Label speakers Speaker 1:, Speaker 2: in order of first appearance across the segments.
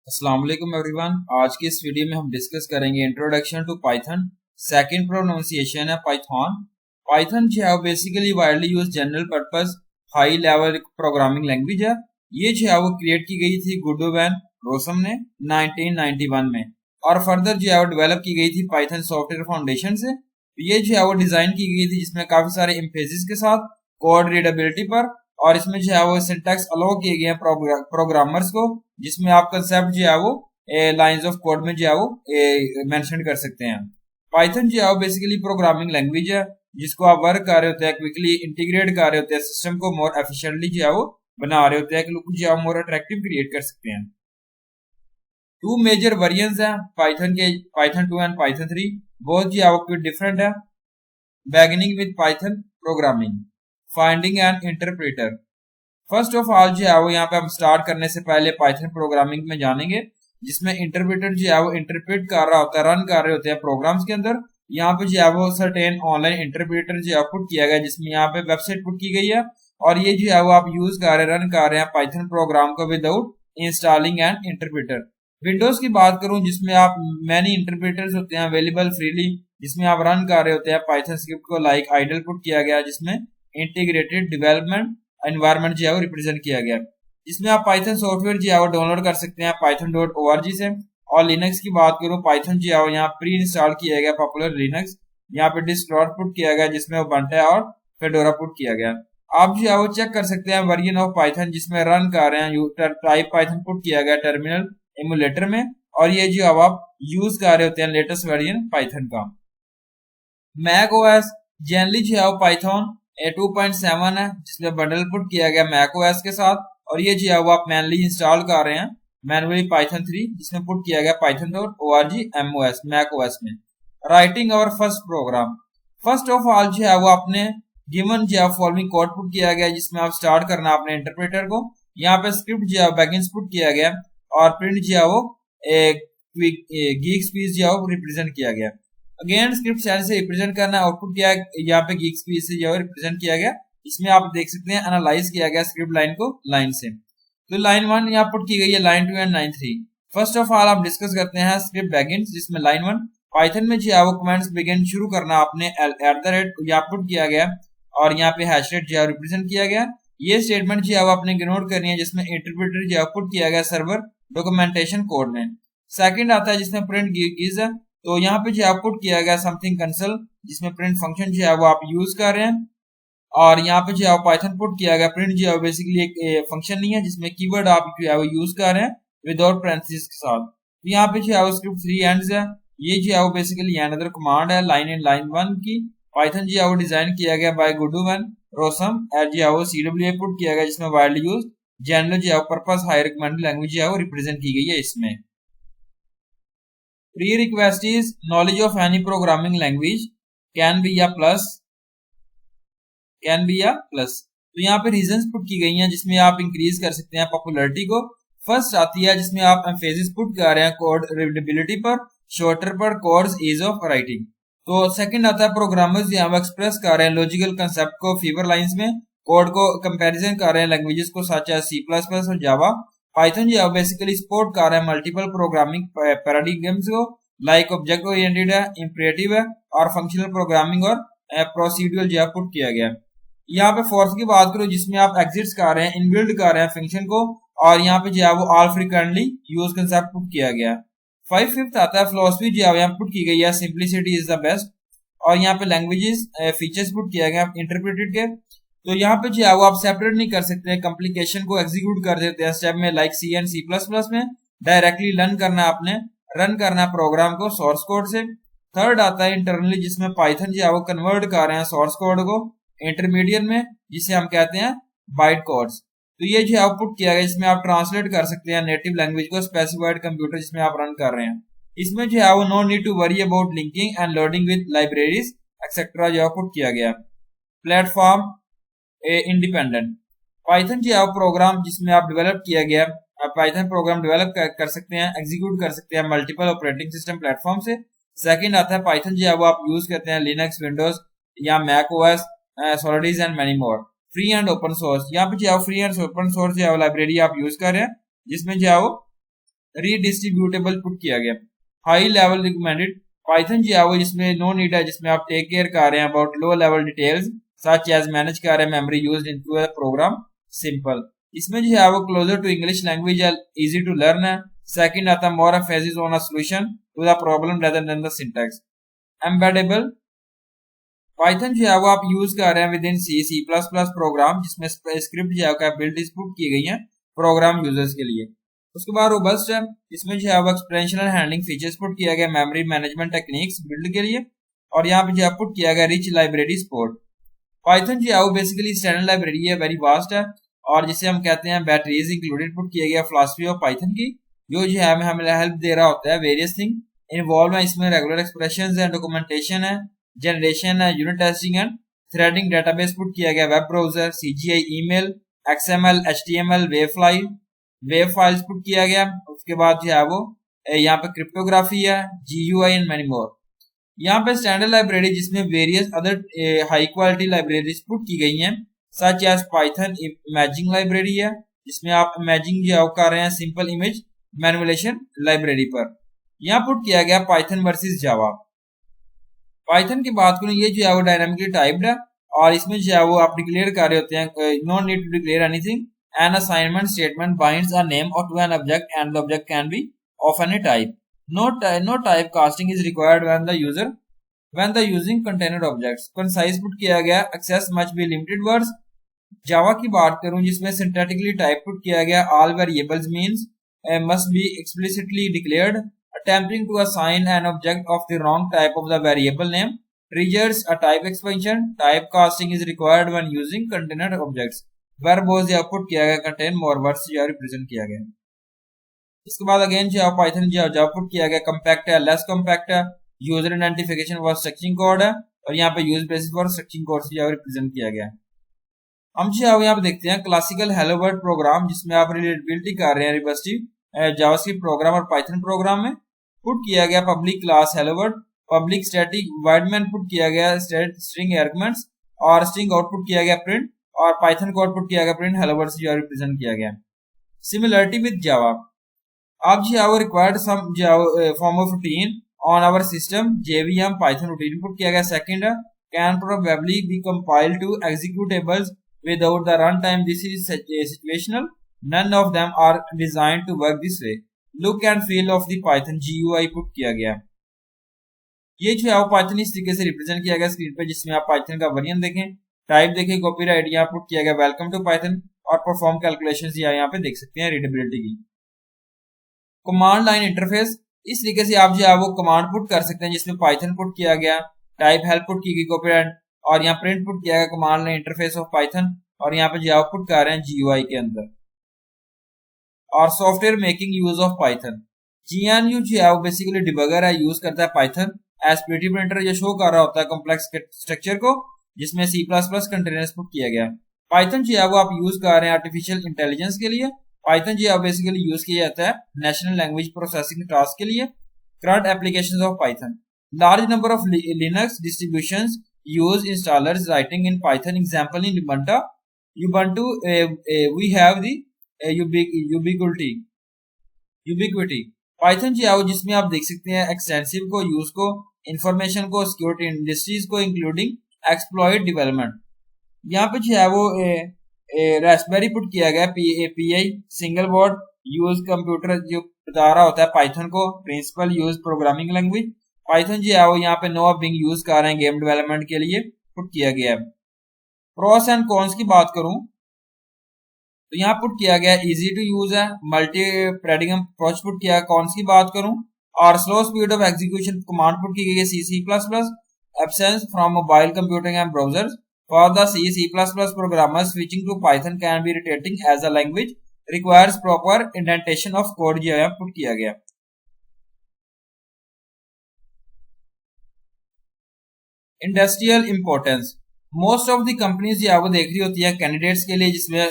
Speaker 1: अस्सलाम वालेकुम एवरीवन। आज की इस वीडियो में हम डिस्कस करेंगे introduction to Python. Second pronunciation है पाइथन। पाइथन जो है वो basically widely use general purpose high level programming language है। ये जो है वो क्रिएट की गई थी गुडो वैन रोसम ने 1991 में और फर्दर जो है वो डेवलप की गई थी पाइथन सॉफ्टवेयर फाउंडेशन से। ये जो है वो डिजाइन की गई थी जिसमें काफी सारे एम्फेसिस के साथ कोड रीडेबिलिटी पर, और इसमें जो है वो सिंटैक्स अलाउ किए गए हैं प्रोग्रामर्स को, जिसमें आप कंसेप्ट जो है वो लाइंस ऑफ कोड में जो है वो मेंशन कर सकते हैं। पाइथन जो है वो बेसिकली प्रोग्रामिंग लैंग्वेज है जिसको आप वर्क कर रहे होते हैं, क्विकली इंटीग्रेट कर रहे होते हैं, सिस्टम को मोर एफिशिएंटली जो है वो बना रहे होते हैं कि लोग जो है मोर अट्रैक्टिव क्रिएट कर सकते हैं। टू मेजर वेरिएंट्स हैं पाइथन के, पाइथन 2 एंड पाइथन 3। बोथ जो है वो क्विक डिफरेंट है। Beginning with Python programming, finding N interpreter. First of all जो है वो यहाँ पे हम स्टार्ट करने से पहले पाइथन प्रोग्रामिंग में जानेंगे, जिसमें इंटरप्रेटर जो है वो इंटरप्रेट कर रहा होता है, रन कर रहे होते हैं प्रोग्राम्स के अंदर। यहाँ पे जो है वो सर्टेन ऑनलाइन इंटरप्रेटर जो है पुट किया गया, जिसमें यहाँ पे वेबसाइट पुट की गई है, और ये जो है वो आप यूज कर रहे हैं, रन कर रहे हैं पाइथन प्रोग्राम को without installing N interpreter. Windows की बात करूं जिसमें आप मैनी इंटरप्रेटर्स होते हैं अवेलेबल फ्रीली, जिसमें आप रन कर रहे होते हैं पाइथन स्क्रिप्ट को, लाइक आइडल पुट किया गया जिसमें इंटीग्रेटेड डेवलपमेंट एनवायरनमेंट जो है वो रिप्रेजेंट किया गया, जिसमें आप पाइथन सॉफ्टवेयर जो है वो डाउनलोड कर सकते हैं python.org से। और लिनक्स की बात करूं, पाइथन जो है वो यहाँ प्री इंस्टॉल किया गया पॉपुलर लिनक्स, यहाँ पे डिस्क पुट किया गया जिसमें वो बनता है, और फेडोरा पुट किया गया। आप जो है वो चेक कर सकते हैं वर्जन ऑफ पाइथन जिसमें रन कर रहे हैं, टाइप पाइथन पुट किया गया टर्मिनल एमुलेटर में, और ये जो अब आप यूज कर रहे होते हैं लेटेस्ट वर्जन पाइथन का। मैक ओएस जनरली जो है वो पाइथन 2.7 है जिसमें बंडल पुट किया गया मैक ओएस के साथ, और ये जो है वो आप मैनुअली इंस्टॉल कर रहे हैं मैनुअली पाइथन 3 जिसमें पुट किया गया python.org MOS मैक ओएस में। राइटिंग और first program, first of all जो है वो आपने गिवन जो है फॉलोइंग कोड पुट किया गया जिसमें आप स्टार्ट करना अपने इंटरप्रेटर को। यहाँ पे स्क्रिप्ट जो है बैगिंस पुट किया गया, और प्रिंट जो है वो गीक स्पीच जो है वो रिप्रेजेंट किया गया। अगेन स्क्रिप्ट सेल से रिप्रेजेंट करना, आउटपुट किया यहाँ पे गीक स्पीच से जो है रिप्रेजेंट किया गया। इसमें आप देख सकते हैं एनालाइज किया गया स्क्रिप्ट लाइन को लाइन से। तो लाइन 1 यहाँ पुट की गई है, line 2 and line 3। First of all आप डिस्कस करते हैं स्क्रिप्ट बैगिंस, जिसमें लाइन 1 पाइथन में जो है वो कमांड्स बिगिन शुरू करना आपने @ यहाँ पुट किया गया, और यहाँ पे हैश रेट जो है रिप्रेजेंट किया गया। ये स्टेटमेंट जो है वो आपने इग्नोर करनी है जिसमें इंटरप्रेटर जो है पुट किया गया सर्वर डॉक्यूमेंटेशन कोड में। सेकंड आता है जिसमें प्रिंट कीज है, तो यहाँ पे जो है पुट किया गया समथिंग कंसोल जिसमें प्रिंट फंक्शन जो है वो आप यूज कर रहे हैं, और यहाँ पे जो है पाइथन पुट किया गया प्रिंट जो है बेसिकली एक फंक्शन नहीं है जिसमें कीवर्ड आप जो है वो यूज कर रहे हैं विदाउट पैरेंथेसिस के साथ। तो यहाँ पे जो है स्क्रिप्ट 3 एंड्स है, ये जो है वो बेसिकली अनदर कमांड है लाइन इन लाइन 1 की। पाइथन जो है वो डिजाइन किया गया बाय गुडुवन रोसम जो है वो CWA पुट किया गया जिसमें वाइडली यूज जनरल जो है पर्पस हाई रिकमेंडेड लैंग्वेज जो है वो रिप्रेजेंट की गई है इसमें। Prerequisite is knowledge of any programming language can be a plus, can be a plus। तो यहाँ पे रीजंस पुट की गई हैं जिसमें आप इंक्रीज कर सकते हैं पॉपुलैरिटी को। फर्स्ट आती है जिसमें आप एम्फेसिस पुट कर रहे हैं कोड रीडेबिलिटी पर, शॉर्टर पर, कोड्स ईज ऑफ राइटिंग। तो सेकंड आता है प्रोग्रामर्स यहाँ एक्सप्रेस कर रहे हैं लॉजिकल कंसेप्ट को फीवर लाइंस में, कोड को कंपैरिजन कर रहे हैं लैंग्वेजेस को सच एज C++ और जावा। पाइथन जो है बेसिकली सपोर्ट कर रहा है मल्टीपल प्रोग्रामिंग पैराडिग्म्स को, लाइक ऑब्जेक्ट ओरिएंटेड है, इंपरेटिव है, और फंक्शनल प्रोग्रामिंग और प्रोसीड्यूरल जो है पुट किया गया। यहाँ पे फोर्थ की बात करो जिसमें आप एग्जिट्स कर रहे हैं, इनबिल्ड कर रहे हैं फंक्शन को, और यहाँ पे जो है वो all frequently use concept put किया गया। फिफ्थ आता है फिलॉसफी जो है यहाँ पुट की गई है सिंप्लिसिटी इज द बेस्ट, और यहाँ पे लैंग्वेजेस फीचर्स पुट किया गया इंटरप्रेटेड के। तो यहाँ पे जो है वो आप सेपरेट नहीं कर सकते, कम्प्लीकेशन को एग्जीक्यूट कर देते हैं स्टेप में, लाइक C एंड C++ में डायरेक्टली लर्न करना आपने, रन करना प्रोग्राम को सोर्स कोड से। थर्ड आता है इंटरनली जिसमें पाइथन जो है वो कन्वर्ट कर रहे हैं सोर्स कोड को इंटरमीडिएट में, जिसे हम कहते हैं बाइट कोड्स। तो ये जो आउटपुट किया गया जिसमें आप ट्रांसलेट कर सकते हैं नेटिव लैंग्वेज को स्पेसिफाइड कंप्यूटर जिसमें आप रन कर रहे हैं। इसमें जो है वो no need to worry about linking and loading with libraries etcetera जो आउटपुट किया गया। प्लेटफॉर्म इंडिपेंडेंट, पाइथन जो है प्रोग्राम जिसमें आप डेवलप किया गया, आप पाइथन प्रोग्राम डेवलप कर सकते हैं, एग्जीक्यूट कर सकते हैं मल्टीपल ऑपरेटिंग सिस्टम प्लेटफॉर्म से। सेकंड आता है पाइथन जो है वो आप यूज करते हैं लिनक्स, विंडोज या Mac OS, Solaris and many more. Free and open source, यहाँ पे जो है फ्री एंड ओपन सोर्स जो है लाइब्रेरी आप यूज कर रहे हैं जिसमें जो है रीडिस्ट्रीब्यूटेबल पुट किया गया। हाई लेवल रिकमेंडेड पाइथन जो है वो जिसमें नो नीड है, जिसमें आप टेक केयर कर रहे हैं about low level details such as manage कर रहे हैं memory used into a program simple. इसमें जो है वो क्लोजर टू इंग्लिश लैंग्वेज है, इजी टू लर्न है। सेकंड आता है more emphasis on a solution to the problem rather than the syntax. Embeddable Python जो है वो आप यूज कर रहे हैं within C plus plus program, जिसमें स्क्रिप्ट जो है बिल्ट पुट की गई है प्रोग्राम यूजर्स के लिए। उसके बाद रोबस्ट है, इसमें जो है वो एक्सपेंशनल हैंडलिंग फीचर्स पुट किया गया मेमोरी मैनेजमेंट टेक्निक्स बिल्ड के लिए। और यहाँ पे जो है पुट किया गया रिच लाइब्रेरी सपोर्ट। पाइथन जो है वो बेसिकली स्टैंडर्ड लाइब्रेरी है, वेरी वास्ट है, और जिसे हम कहते हैं बैटरीज इंक्लूडेड पुट किया गया फिलॉसफी ऑफ पाइथन की, जो है हमें हेल्प दे रहा होता है। वेरियस थिंग इन्वॉल्व है इसमें, रेगुलर एक्सप्रेशंस है, डॉक्यूमेंटेशन है, जनरेशन है, unit testing and threading database put किया गया, web browser, CGI, email, XML, HTML, web files put किया गया। उसके बाद जो है वो यहाँ पे क्रिप्टोग्राफी है, जीयूआई एंड मेनी मोर। यहाँ पे स्टैंडर्ड लाइब्रेरी जिसमें various other high quality libraries put की गई हैं, such as Python imaging library है, जिसमें आप इमेजिंग जो कर रहे हैं सिंपल इमेज मैनिपुलेशन लाइब्रेरी पर। यहाँ पुट किया गया पाइथन वर्सेस जावा। पाइथन की बात करूं, ये जो है वो डायनामिकली टाइप्ड है, और इसमें जो है वो आप डिक्लेयर कर रहे होते हैं, no need to declare anything. An assignment statement binds a name or to an object and the object can be of any type. No type casting is required when the using container objects. Concise put किया गया, access must be limited words. Java की बात करूं जिसमें syntactically type put किया गया, all variables means must be explicitly declared. Attempting to assign an object of the wrong type of the variable name triggers a type expansion. Type casting is required when using container objects. Verbose output किया गया, contain more words जो represent किया गया। इसके बाद again जो Python जो output किया गया, कंपैक्ट है, लेस कंपैक्ट है, user identification for structuring code है, और यहाँ पे use basis for structuring code से रिप्रेजेंट किया गया। हम जो यहाँ पे देखते हैं क्लासिकल हेलो वर्ल्ड प्रोग्राम, जिसमें आप रिलेटेबिलिटी कर रहे हैं रिवर्सिव जावास्क्रिप्ट प्रोग्राम और पाइथन प्रोग्राम में। पुट किया गया public class hello world, public static void main put किया गया स्ट्रिंग आर्गुमेंट्स, और स्ट्रिंग आउटपुट किया गया प्रिंट, और पाइथन को आउटपुट किया गया प्रिंट हेलो वर्ल्ड से रिप्रेजेंट किया गया। सिमिलरिटी विद जावा, अब जो required some form of routine on our system JVM Python routine put किया गया। सेकंड है can probably be compiled to executables without the run time, this is situational, none of them are designed to work this way. Look and feel of the Python GUI put किया गया। ये जो है Python इस तरीके से represent किया गया स्क्रीन पे, जिसमें आप पाइथन का वर्जन देखें, टाइप देखें, कॉपीराइट यहाँ पुट किया गया वेलकम टू पाइथन, और परफॉर्म कैलकुलेशंस यहाँ पे देख सकते हैं रीडेबिलिटी की। कमांड लाइन इंटरफेस, इस तरीके से आप जो है वो कमांड पुट कर सकते हैं, जिसमें पाइथन पुट किया गया, टाइप हेल्प पुट की गई, कॉपीराइट, और यहाँ प्रिंट पुट किया गया command line interface of Python, और यहाँ पे जो आउटपुट कर रहे हैं जीयूआई के अंदर। और software making use of Python, GNU जो है वो बेसिकली डिबगर है, यूज करता है पाइथन एज पीटी प्रिंटर, जो शो कर रहा होता है कॉम्प्लेक्स स्ट्रक्चर को, जिसमें C plus plus containers put किया गया। पाइथन जो है वो आप यूज कर रहे हैं आर्टिफिशियल इंटेलिजेंस के लिए। पाइथन जो है बेसिकली यूज किया जाता है नेशनल लैंग्वेज प्रोसेसिंग टास्क के लिए। Current applications of Python, large number of Linux distributions use installers writing in Python. Example in Ubuntu we have the ubiquity Python जो है जिसमें आप देख सकते हैं एक्सटेंसिव को, यूज को, इंफॉर्मेशन को, सिक्योरिटी इंडस्ट्रीज को, इंक्लूडिंग एक्सप्लॉइट डेवलपमेंट। यहाँ पे जो है वो रास्पबेरी पुट किया गया, pi single board use computer जो बता रहा होता है पाइथन को, principal use programming language. Python जो है वो यहाँ पे नो बिंग यूज कर रहे हैं गेम डेवलपमेंट के लिए, पुट किया गया है। प्रोस एंड कॉन्स की बात करूं तो यहाँ पुट किया गया इजी टू यूज है, मल्टी थ्रेडिंग अप्रोच पुट किया। कॉन्स की बात करूं और slow speed of execution command put की गई है C++, absence from mobile computing and browsers. For the C++ programmer switching to Python can be irritating as a language requires proper indentation of code जो है put किया गया। Industrial importance, most of the companies जो है वो देख रही होती है कैंडिडेट्स के लिए, जिसमें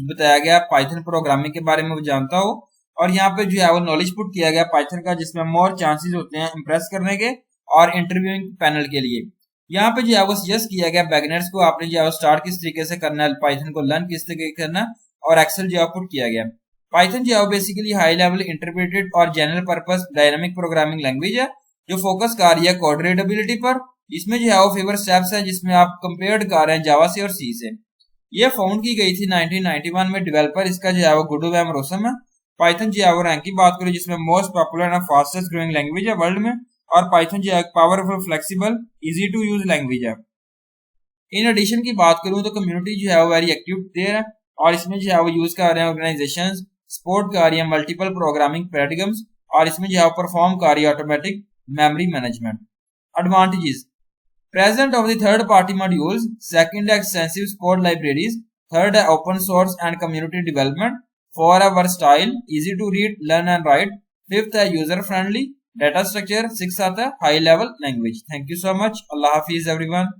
Speaker 1: बताया गया पाइथन प्रोग्रामिंग के बारे में वो जानता हो, और यहाँ पे जो है वो नॉलेज पुट किया गया पाइथन का, जिसमें मोर चांसेस होते हैं इंप्रेस करने के और इंटरव्यूइंग पैनल के लिए। यहाँ पे जो है वो सजेस्ट किया गया बिगिनर्स को, आपने जो है स्टार्ट किस तरीके से करना है, पाइथन को लर्न किस तरीके से करना है, और एक्सेल जो है पुट किया गया। पाइथन जो है बेसिकली हाई लेवल इंटरप्रेटेड और general purpose dynamic programming language है जो फोकस कर रही है कोड रीडेबिलिटी पर। इसमें जो है वो फेवर स्टेप्स है जिसमें आप कंपेयर कर रहे हैं जावा से और सी से। ये फाउंड की गई थी 1991 में। डेवलपर इसका जो है वो गुडुवैम रोसम है। पाइथन जो है वो रैंक की बात करें जिसमें most popular and fastest growing language है वर्ल्ड में। और पाइथन जो है powerful, flexible, easy to use language है। इन एडिशन की बात करूं तो कम्युनिटी जो है वो वेरी एक्टिव देयर है और इसमें जो है वो यूज कर रहे हैं ऑर्गेनाइजेशंस, सपोर्ट कर रही है मल्टीपल प्रोग्रामिंग पैराडिगम्स और इसमें जो है परफॉर्म कर रही है automatic memory management. Advantages: present of the third party modules, second है एक्सटेंसिव सपोर्ट लाइब्रेरीज, थर्ड है open source and community development, four है versatile, easy to read, learn and write, fifth है user friendly, data structure, six आता है high level language. Thank you so much. अल्लाह हाफिज everyone.